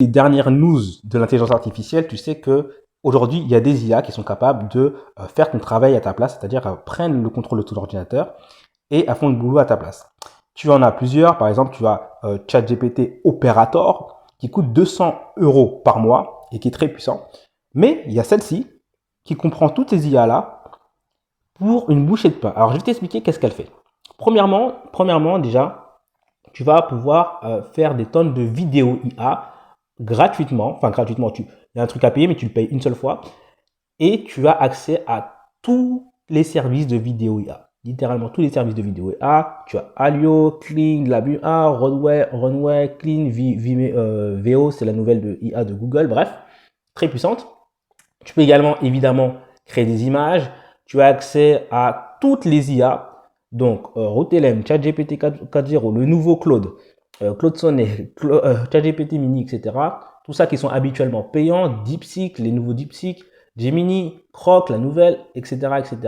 les dernières news de l'intelligence artificielle, tu sais que aujourd'hui, il y a des IA qui sont capables de faire ton travail à ta place, c'est-à-dire prennent le contrôle de ton ordinateur et font le boulot à ta place. Tu en as plusieurs, par exemple, tu as ChatGPT Operator qui coûte 200 € par mois et qui est très puissant. Mais il y a celle-ci qui comprend toutes ces IA-là pour une bouchée de pain. Alors, je vais t'expliquer qu'est-ce qu'elle fait. Premièrement, déjà, tu vas pouvoir faire des tonnes de vidéos IA gratuitement. Enfin, gratuitement, il y a un truc à payer, mais tu le payes une seule fois. Et tu as accès à tous les services de vidéo IA. Littéralement tous les services de vidéo IA. Tu as Alio, Clean, LabUA, Runway, Clean, VO, c'est la nouvelle de IA de Google. Bref, très puissante. Tu peux également, évidemment, créer des images. Tu as accès à toutes les IA. Donc, Rotelem, ChatGPT 4.0, le nouveau Claude, Claude Sonnet, ChatGPT Mini, etc. Tout ça qui sont habituellement payants, DeepSeek, les nouveaux DeepSeek, Gemini, Croc, la nouvelle, etc., etc.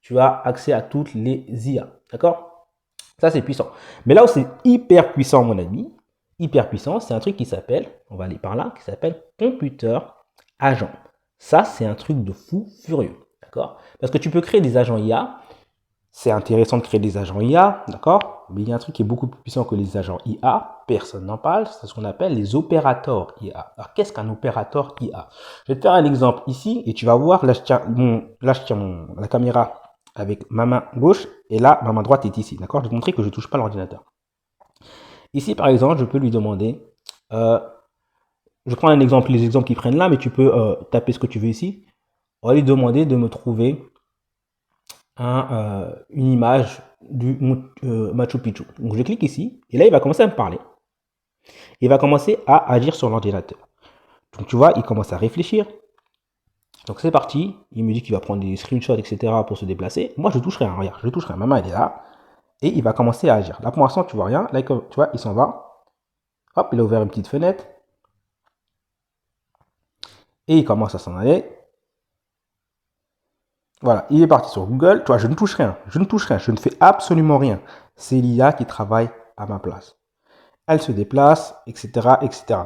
Tu as accès à toutes les IA. D'accord? Ça, c'est puissant. Mais là où c'est hyper puissant, mon ami, hyper puissant, c'est un truc qui s'appelle, on va aller par là, qui s'appelle Computer Agent. Ça, c'est un truc de fou furieux. D'accord? Parce que tu peux créer des agents IA. C'est intéressant de créer des agents IA, d'accord? Mais il y a un truc qui est beaucoup plus puissant que les agents IA, personne n'en parle, c'est ce qu'on appelle les opérateurs IA. Alors, qu'est-ce qu'un opérateur IA? Je vais te faire un exemple ici, et tu vas voir, là, je tiens la caméra avec ma main gauche, et là, ma main droite est ici, d'accord? Je vais te montrer que je ne touche pas l'ordinateur. Ici, par exemple, je peux lui demander, je prends un exemple, les exemples qui prennent là, mais tu peux taper ce que tu veux ici. On va lui demander de me trouver une image du Machu Picchu. Donc je clique ici, et là il va commencer à me parler. Il va commencer à agir sur l'ordinateur. Donc tu vois, il commence à réfléchir. Donc c'est parti, il me dit qu'il va prendre des screenshots, etc. pour se déplacer. Moi je touche rien, regarde, je touche rien. Ma main elle est là, et il va commencer à agir. Là pour l'instant tu vois rien, là tu vois, il s'en va. Hop, il a ouvert une petite fenêtre. Et il commence à s'en aller. Voilà, il est parti sur Google. Tu vois, je ne touche rien, je ne touche rien, je ne fais absolument rien. C'est l'IA qui travaille à ma place. Elle se déplace, etc., etc.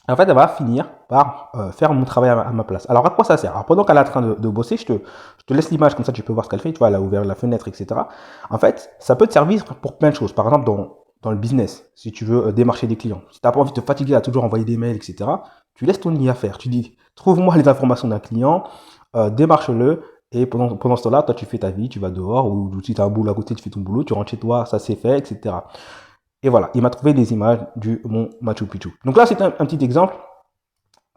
En fait, elle va finir par faire mon travail à ma place. Alors, à quoi ça sert? Alors, pendant qu'elle est en train de bosser, je te laisse l'image, comme ça tu peux voir ce qu'elle fait. Tu vois, elle a ouvert la fenêtre, etc. En fait, ça peut te servir pour plein de choses. Par exemple, dans le business, si tu veux démarcher des clients. Si tu n'as pas envie de te fatiguer à toujours envoyer des mails, etc., tu laisses ton IA faire. Tu dis, trouve-moi les informations d'un client, démarche-le, et pendant ce temps-là, toi, tu fais ta vie, tu vas dehors, ou si tu as un boulot à côté, tu fais ton boulot, tu rentres chez toi, ça c'est fait, etc. Et voilà, il m'a trouvé des images du mont Machu Picchu. Donc là, c'est un petit exemple,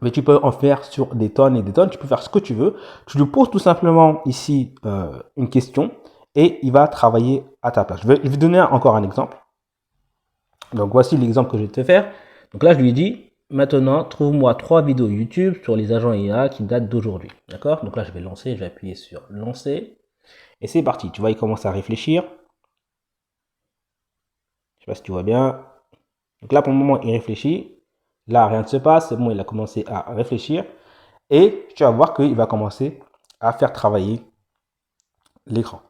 mais tu peux en faire sur des tonnes et des tonnes. Tu peux faire ce que tu veux. Tu lui poses tout simplement ici une question et il va travailler à ta place. Je vais donner encore un exemple. Donc voici l'exemple que je vais te faire. Donc là, je lui ai dit, maintenant, trouve-moi 3 vidéos YouTube sur les agents IA qui datent d'aujourd'hui. D'accord? Donc là, je vais lancer, je vais appuyer sur lancer. Et c'est parti. Tu vois, il commence à réfléchir. Je sais pas si tu vois bien. Donc là, pour le moment, il réfléchit. Là, rien ne se passe. C'est bon, il a commencé à réfléchir. Et tu vas voir qu'il va commencer à faire travailler l'écran.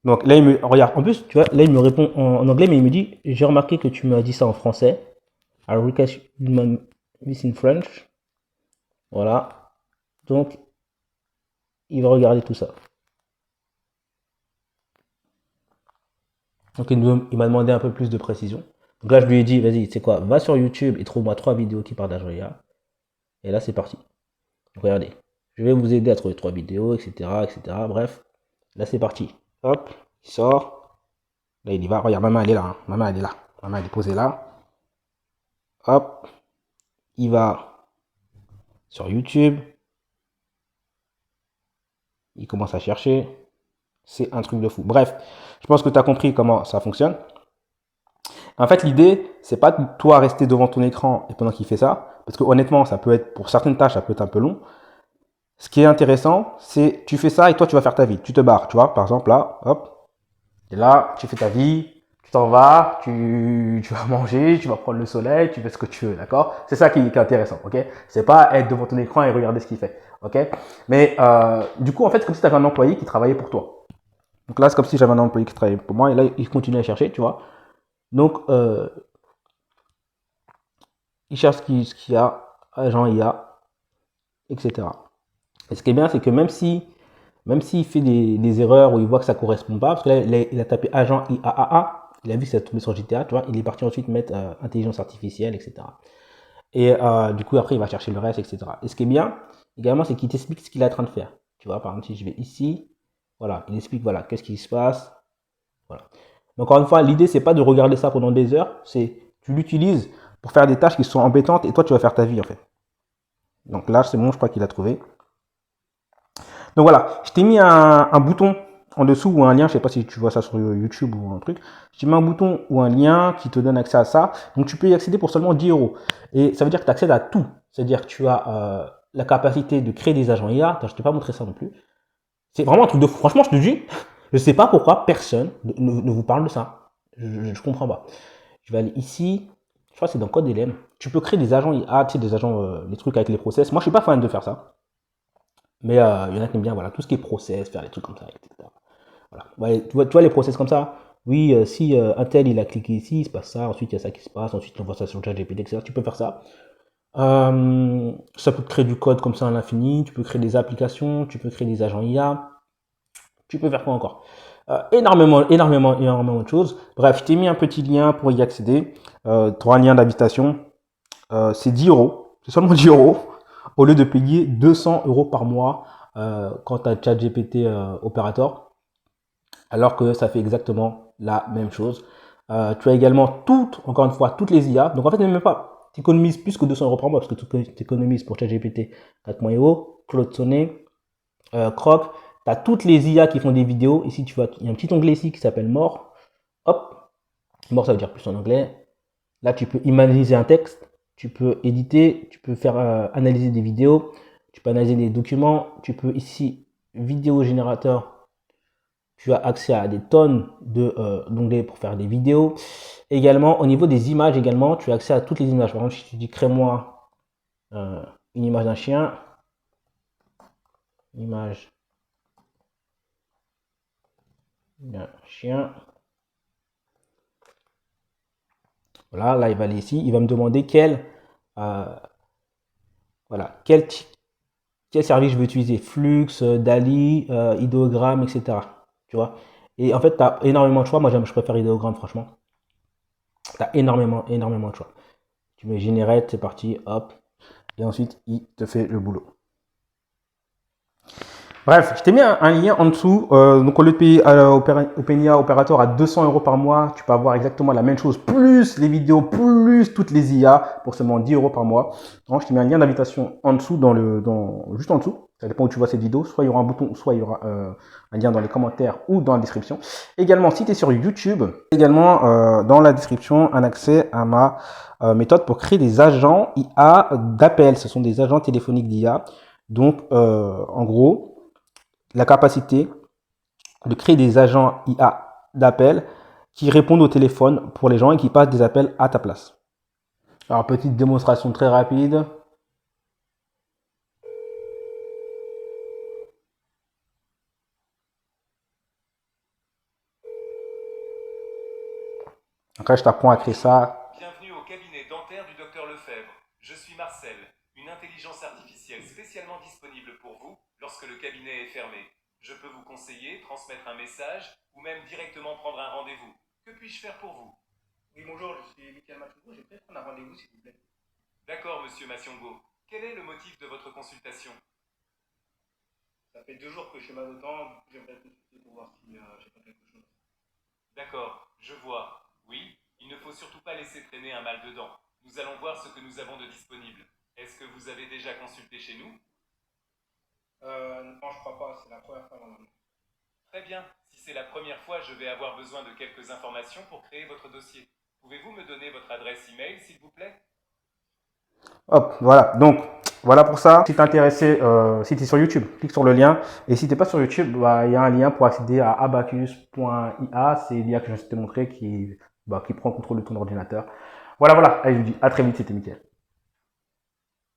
Donc là, regarde, en plus, tu vois, là, il me répond en anglais, mais il me dit, j'ai remarqué que tu m'as dit ça en français. Alors, request this in French. Voilà. Donc, il va regarder tout ça. Donc, il m'a demandé un peu plus de précision. Donc là, je lui ai dit, vas-y, c'est quoi, va sur YouTube et trouve-moi 3 vidéos qui parlent d'agent IA. Et là, c'est parti. Donc, regardez. Je vais vous aider à trouver 3 vidéos, etc., etc. Bref, là, c'est parti. Hop, il sort. Là, il y va. Regarde, ma main, elle est là. Hein. Ma main, elle est là. Ma main, elle est posée là. Hop, il va sur YouTube. Il commence à chercher. C'est un truc de fou. Bref, je pense que tu as compris comment ça fonctionne. En fait, l'idée, c'est pas de toi rester devant ton écran et pendant qu'il fait ça, parce que honnêtement, ça peut être, pour certaines tâches, ça peut être un peu long. Ce qui est intéressant, c'est tu fais ça et toi, tu vas faire ta vie. Tu te barres, tu vois, par exemple, là, hop, et là, tu fais ta vie, tu t'en vas, tu vas manger, tu vas prendre le soleil, tu fais ce que tu veux, d'accord? C'est ça qui est intéressant, ok? C'est pas être devant ton écran et regarder ce qu'il fait, ok? Mais du coup, en fait, c'est comme si tu avais un employé qui travaillait pour toi. Donc là, c'est comme si j'avais un employé qui travaillait pour moi et là, il continue à chercher, tu vois? Donc, il cherche ce qu'il y a, agent IA, etc. Et ce qui est bien, c'est que même s'il fait des erreurs ou il voit que ça ne correspond pas, parce que là, il a tapé agent IAAA, il a vu que ça tombé sur GTA, tu vois, il est parti ensuite mettre intelligence artificielle, etc. Et du coup, après, il va chercher le reste, etc. Et ce qui est bien, également, c'est qu'il t'explique ce qu'il est en train de faire. Tu vois, par exemple, si je vais ici, voilà, il explique, voilà, qu'est-ce qui se passe. Voilà. Mais encore une fois, l'idée, c'est pas de regarder ça pendant des heures, c'est tu l'utilises pour faire des tâches qui sont embêtantes et toi, tu vas faire ta vie, en fait. Donc là, c'est bon, je crois qu'il a trouvé. Donc voilà, je t'ai mis un bouton en dessous ou un lien, je sais pas si tu vois ça sur YouTube ou un truc. Je t'ai mis un bouton ou un lien qui te donne accès à ça. Donc tu peux y accéder pour seulement 10 euros. Et ça veut dire que tu accèdes à tout. C'est-à-dire que tu as la capacité de créer des agents IA. Attends, je t'ai pas montré ça non plus. C'est vraiment un truc de fou. Franchement, je te dis, je sais pas pourquoi personne ne vous parle de ça. Je comprends pas. Je vais aller ici. Je crois que c'est dans Code LM. Tu peux créer des agents IA, tu sais, des agents, les trucs avec les process. Moi, je suis pas fan de faire ça. Mais il y en a qui aiment bien, voilà, tout ce qui est process, faire des trucs comme ça, etc. Voilà. Ouais, tu vois les process comme ça. Oui, si un tel il a cliqué ici, il se passe ça, ensuite il y a ça qui se passe, ensuite on voit ça sur ChatGPT, etc. Tu peux faire ça. Ça peut te créer du code comme ça à l'infini, tu peux créer des applications, tu peux créer des agents IA, tu peux faire quoi encore? Énormément de choses. Bref, je t'ai mis un petit lien pour y accéder. Tu auras un lien d'invitation. C'est 10 euros, c'est seulement 10 euros, au lieu de payer 200 euros par mois quand tu as ChatGPT Operator, alors que ça fait exactement la même chose. Tu as également encore une fois, toutes les IA. Donc en fait, même pas, tu économises plus que 200 euros par mois, parce que tu économises pour ChatGPT 4.io, Claude Sonnet, Croc. Tu as toutes les IA qui font des vidéos. Ici, tu vois, il y a un petit onglet ici qui s'appelle More. Hop, More, ça veut dire plus en anglais. Là, tu peux imaginer un texte, tu peux éditer, tu peux faire analyser des vidéos, tu peux analyser des documents, tu peux ici, vidéo générateur, tu as accès à des tonnes d'onglets pour faire des vidéos. Également, au niveau des images, également, tu as accès à toutes les images. Par exemple, si tu dis crée-moi une image d'un chien, image d'un chien. Voilà, là, il va aller ici, il va me demander voilà, quel service je veux utiliser, Flux, Dali, Ideogram, etc. Tu vois. Et en fait, tu as énormément de choix. Moi, je préfère Ideogram, franchement. Tu as énormément de choix. Tu mets Generate, c'est parti, hop. Et ensuite, il te fait le boulot. Bref, je t'ai mis un lien en dessous. Donc, au lieu de payer OpenIA Operator à 200 euros par mois, tu peux avoir exactement la même chose, plus les vidéos, plus toutes les IA pour seulement 10 euros par mois. Donc, je t'ai mis un lien d'invitation en dessous, juste en dessous. Ça dépend où tu vois cette vidéo. Soit il y aura un bouton, soit il y aura un lien dans les commentaires ou dans la description. Également, si tu es sur YouTube, également dans la description, un accès à ma méthode pour créer des agents IA d'appel. Ce sont des agents téléphoniques d'IA. Donc, en gros, la capacité de créer des agents IA d'appel qui répondent au téléphone pour les gens et qui passent des appels à ta place. Alors, petite démonstration très rapide. Après, je t'apprends à créer ça. Bienvenue au cabinet dentaire du docteur Lefebvre. Je suis Marcel, une intelligence artificielle spécialement disponible pour vous lorsque le cabinet est fermé. Je peux vous conseiller, transmettre un message ou même directement prendre un rendez-vous. Que puis-je faire pour vous? Oui, bonjour, je suis Michael Matungo, j'ai peut-être prendre un rendez-vous s'il vous plaît. D'accord, monsieur Massiongo. Quel est le motif de votre consultation? Ça fait 2 jours que je suis mal aux dents, du coup j'aimerais consulter pour voir si j'ai pas quelque chose. D'accord, je vois. Oui, il ne faut surtout pas laisser traîner un mal de dents. Nous allons voir ce que nous avons de disponible. Est-ce que vous avez déjà consulté chez nous? Non, je crois pas, c'est la première fois normalement. Très bien. Si c'est la première fois, je vais avoir besoin de quelques informations pour créer votre dossier. Pouvez-vous me donner votre adresse email, s'il vous plaît? Hop, voilà. Donc, voilà pour ça. Si tu es intéressé, si tu es sur YouTube, clique sur le lien. Et si tu n'es pas sur YouTube, bah, il y a un lien pour accéder à abacus.ia. C'est l'IA que je viens de te montrer qui prend le contrôle de ton ordinateur. Voilà. Allez, je vous dis à très vite, c'était Mickaël.